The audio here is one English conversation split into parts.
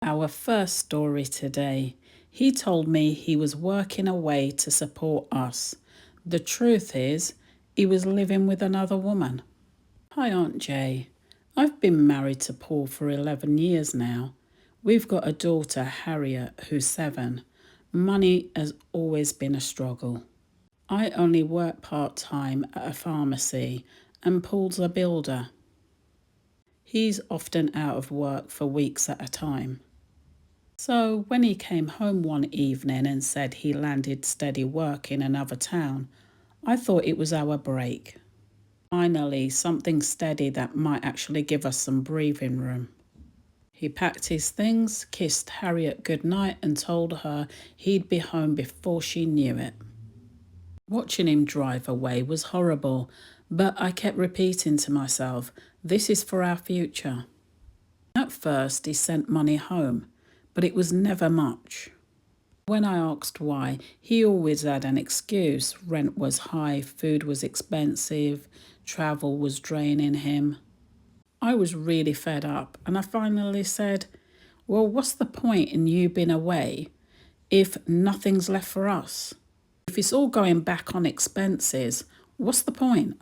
Our first story today. He told me he was working away to support us. The truth is, he was living with another woman. Hi, Aunt Jay. I've been married to Paul for 11 years now. We've got a daughter, Harriet, who's 7. Money has always been a struggle. I only work part-time at a pharmacy, and Paul's a builder. He's often out of work for weeks at a time. So when he came home one evening and said he landed steady work in another town, I thought it was our break. Finally, something steady that might actually give us some breathing room. He packed his things, kissed Harriet goodnight and told her he'd be home before she knew it. Watching him drive away was horrible, but I kept repeating to myself, this is for our future. At first, he sent money home, but it was never much. When I asked why, he always had an excuse. Rent was high, food was expensive, travel was draining him. I was really fed up, and I finally said, well, what's the point in you being away if nothing's left for us? If it's all going back on expenses, what's the point?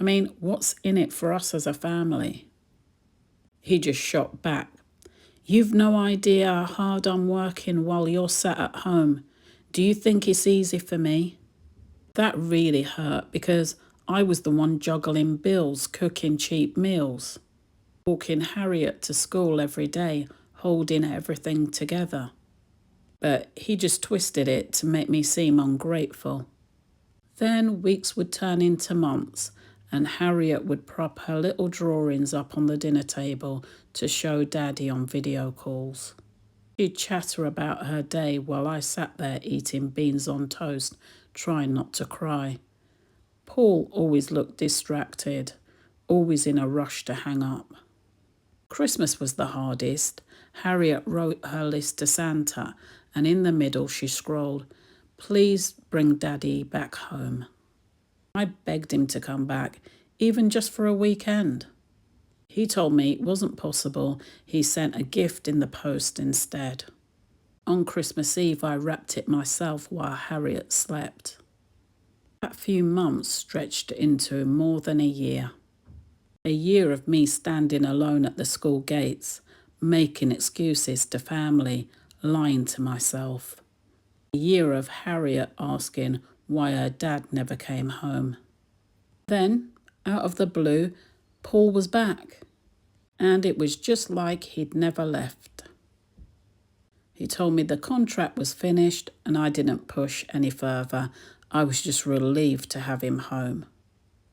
I mean, what's in it for us as a family? He just shot back. You've no idea how hard I'm working while you're sat at home. Do you think it's easy for me? That really hurt because I was the one juggling bills, cooking cheap meals, walking Harriet to school every day, holding everything together. But he just twisted it to make me seem ungrateful. Then weeks would turn into months, and Harriet would prop her little drawings up on the dinner table to show Daddy on video calls. She'd chatter about her day while I sat there eating beans on toast, trying not to cry. Paul always looked distracted, always in a rush to hang up. Christmas was the hardest. Harriet wrote her list to Santa, and in the middle she scrolled, "Please bring Daddy back home." I begged him to come back, even just for a weekend. He told me it wasn't possible. He sent a gift in the post instead. On Christmas Eve, I wrapped it myself while Harriet slept. That few months stretched into more than a year. A year of me standing alone at the school gates, making excuses to family, lying to myself. A year of Harriet asking why her dad never came home. Then, out of the blue, Paul was back, and it was just like he'd never left. He told me the contract was finished and I didn't push any further. I was just relieved to have him home.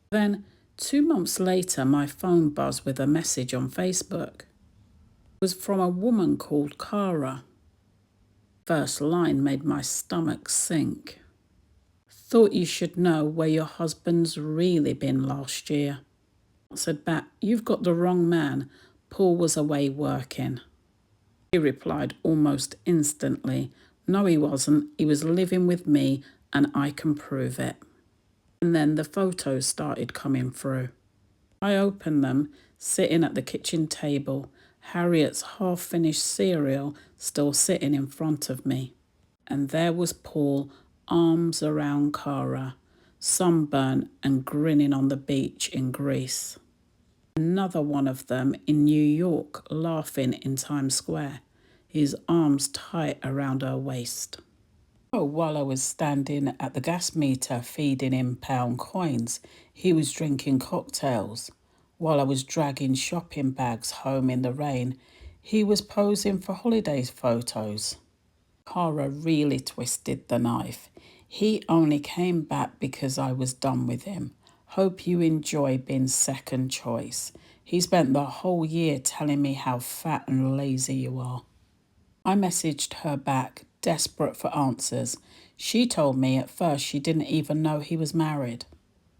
Then, 2 months later, my phone buzzed with a message on Facebook. It was from a woman called Cara. First line made my stomach sink. Thought you should know where your husband's really been last year. I said back, you've got the wrong man. Paul was away working. He replied almost instantly, no he wasn't, he was living with me and I can prove it. And then the photos started coming through. I opened them, sitting at the kitchen table, Harriet's half-finished cereal still sitting in front of me. And there was Paul, arms around Cara, sunburnt and grinning on the beach in Greece. Another one of them in New York, laughing in Times Square, his arms tight around her waist. Oh, while I was standing at the gas meter feeding him pound coins, he was drinking cocktails. While I was dragging shopping bags home in the rain, he was posing for holiday photos. Cara really twisted the knife. He only came back because I was done with him. Hope you enjoy being second choice. He spent the whole year telling me how fat and lazy you are. I messaged her back, desperate for answers. She told me at first she didn't even know he was married.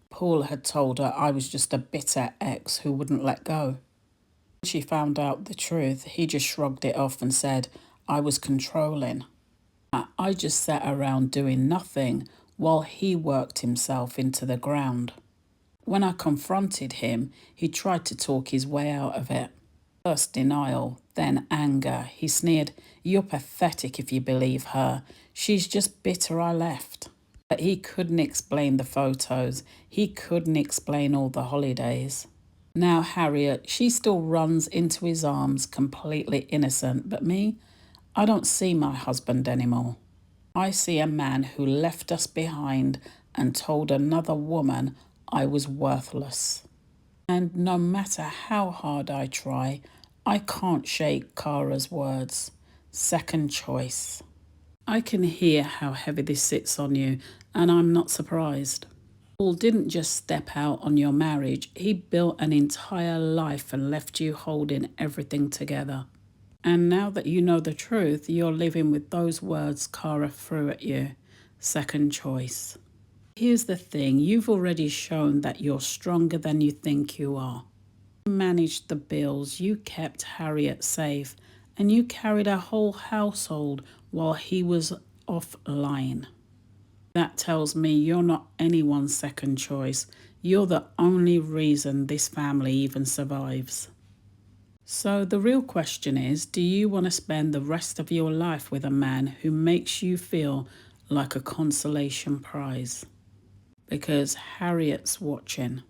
Paul had told her I was just a bitter ex who wouldn't let go. When she found out the truth, he just shrugged it off and said I was controlling. I just sat around doing nothing while he worked himself into the ground. When I confronted him, he tried to talk his way out of it. First denial, then anger. He sneered, "You're pathetic if you believe her. She's just bitter I left." But he couldn't explain the photos. He couldn't explain all the holidays. Now Harriet, she still runs into his arms completely innocent. But me, I don't see my husband anymore. I see a man who left us behind and told another woman I was worthless. And no matter how hard I try, I can't shake Kara's words. Second choice. I can hear how heavy this sits on you, and I'm not surprised. Paul didn't just step out on your marriage, he built an entire life and left you holding everything together. And now that you know the truth, you're living with those words Kara threw at you. Second choice. Here's the thing, you've already shown that you're stronger than you think you are. You managed the bills, you kept Harriet safe, and you carried a whole household while he was offline. That tells me you're not anyone's second choice. You're the only reason this family even survives. So the real question is, do you want to spend the rest of your life with a man who makes you feel like a consolation prize? Because Harriet's watching.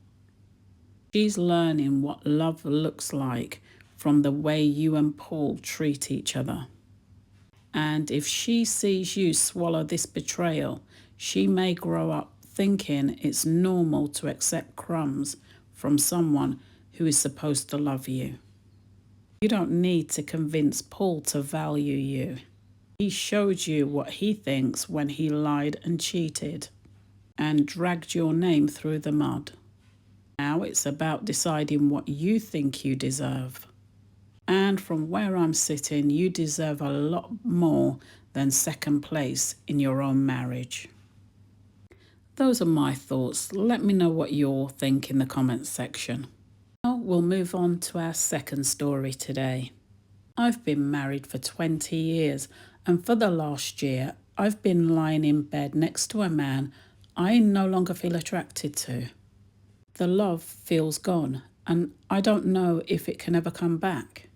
She's learning what love looks like from the way you and Paul treat each other. And if she sees you swallow this betrayal, she may grow up thinking it's normal to accept crumbs from someone who is supposed to love you. You don't need to convince Paul to value you. He showed you what he thinks when he lied and cheated and dragged your name through the mud. Now it's about deciding what you think you deserve. And from where I'm sitting, you deserve a lot more than second place in your own marriage. Those are my thoughts. Let me know what you all think in the comments section. Now we'll move on to our second story today. I've been married for 20 years, and for the last year, I've been lying in bed next to a man I no longer feel attracted to. The love feels gone, and I don't know if it can ever come back.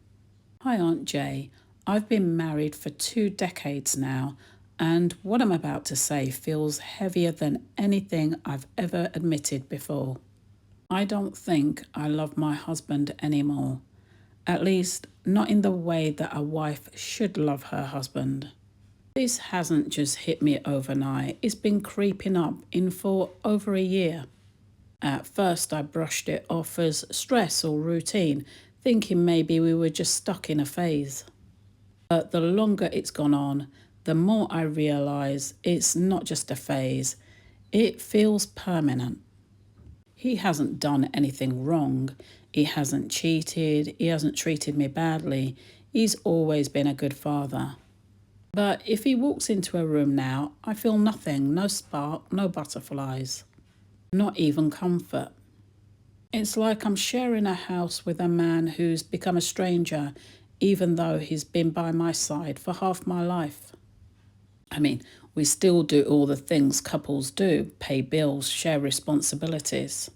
Hi, Aunt Jay. I've been married for 2 decades now, and what I'm about to say feels heavier than anything I've ever admitted before. I don't think I love my husband anymore. At least, not in the way that a wife should love her husband. This hasn't just hit me overnight. It's been creeping up in for over a year. At first, I brushed it off as stress or routine, thinking maybe we were just stuck in a phase. But the longer it's gone on, the more I realise it's not just a phase. It feels permanent. He hasn't done anything wrong. He hasn't cheated. He hasn't treated me badly. He's always been a good father. But if he walks into a room now, I feel nothing, no spark, no butterflies, not even comfort. It's like I'm sharing a house with a man who's become a stranger, even though he's been by my side for half my life. I mean, we still do all the things couples do, pay bills, share responsibilities,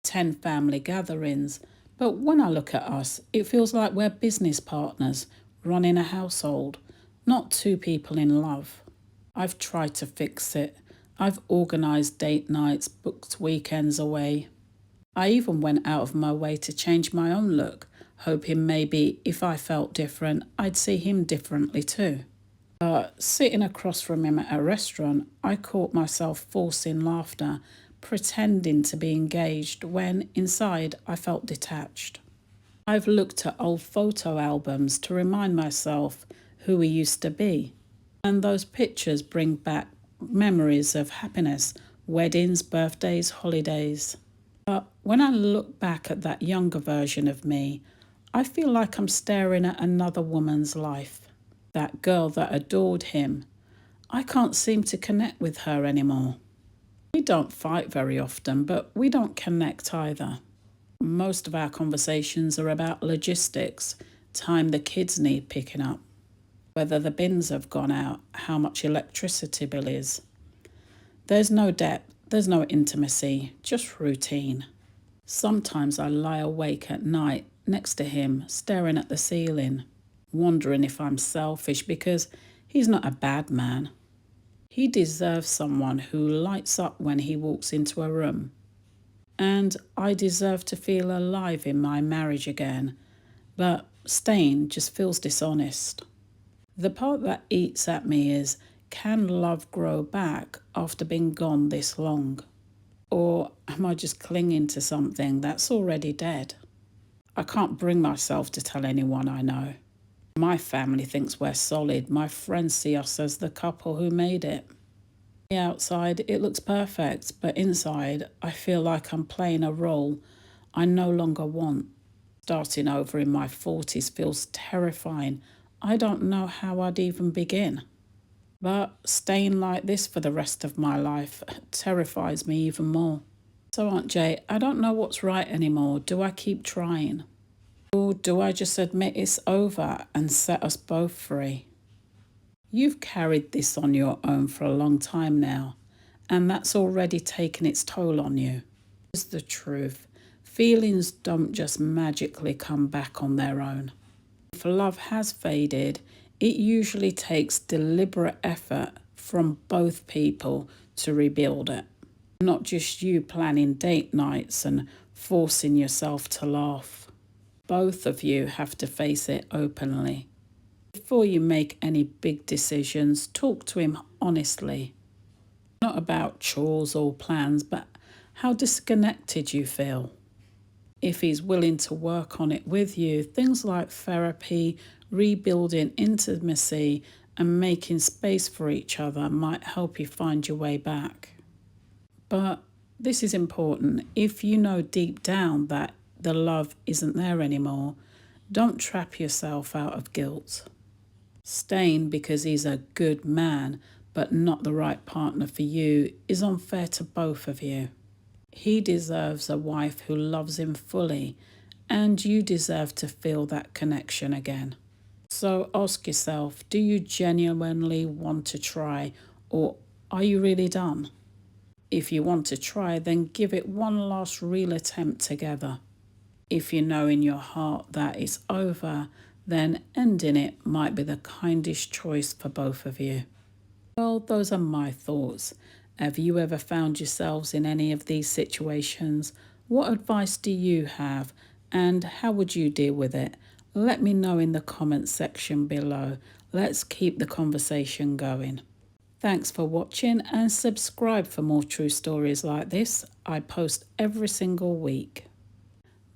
attend family gatherings. But when I look at us, it feels like we're business partners running a household, not 2 people in love. I've tried to fix it. I've organised date nights, booked weekends away. I even went out of my way to change my own look, hoping maybe if I felt different, I'd see him differently too. But sitting across from him at a restaurant, I caught myself forcing laughter, pretending to be engaged when inside I felt detached. I've looked at old photo albums to remind myself who we used to be. And those pictures bring back memories of happiness, weddings, birthdays, holidays. But when I look back at that younger version of me, I feel like I'm staring at another woman's life. That girl that adored him. I can't seem to connect with her anymore. We don't fight very often, but we don't connect either. Most of our conversations are about logistics, time the kids need picking up, whether the bins have gone out, how much electricity bill is. There's no depth, there's no intimacy, just routine. Sometimes I lie awake at night next to him, staring at the ceiling, wondering if I'm selfish because he's not a bad man. He deserves someone who lights up when he walks into a room. And I deserve to feel alive in my marriage again. But staying just feels dishonest. The part that eats at me is, can love grow back after being gone this long? Or am I just clinging to something that's already dead? I can't bring myself to tell anyone I know. My family thinks we're solid. My friends see us as the couple who made it. The outside, it looks perfect, but inside, I feel like I'm playing a role I no longer want. Starting over in my 40s feels terrifying. I don't know how I'd even begin. But staying like this for the rest of my life terrifies me even more. So, Aunt Jay, I don't know what's right anymore. Do I keep trying? Or do I just admit it's over and set us both free? You've carried this on your own for a long time now, and that's already taken its toll on you. Here's the truth. Feelings don't just magically come back on their own. If love has faded, it usually takes deliberate effort from both people to rebuild it. Not just you planning date nights and forcing yourself to laugh. Both of you have to face it openly. Before you make any big decisions, talk to him honestly. Not about chores or plans, but how disconnected you feel. If he's willing to work on it with you, things like therapy, rebuilding intimacy, and making space for each other might help you find your way back. But this is important. If you know deep down that the love isn't there anymore, don't trap yourself out of guilt. Staying because he's a good man but not the right partner for you is unfair to both of you. He deserves a wife who loves him fully, and you deserve to feel that connection again. So ask yourself, do you genuinely want to try, or are you really done? If you want to try, then give it one last real attempt together. If you know in your heart that it's over, then ending it might be the kindest choice for both of you. Well, those are my thoughts. Have you ever found yourselves in any of these situations? What advice do you have, and how would you deal with it? Let me know in the comments section below. Let's keep the conversation going. Thanks for watching, and subscribe for more true stories like this. I post every single week.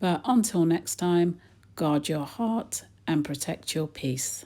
But until next time, guard your heart and protect your peace.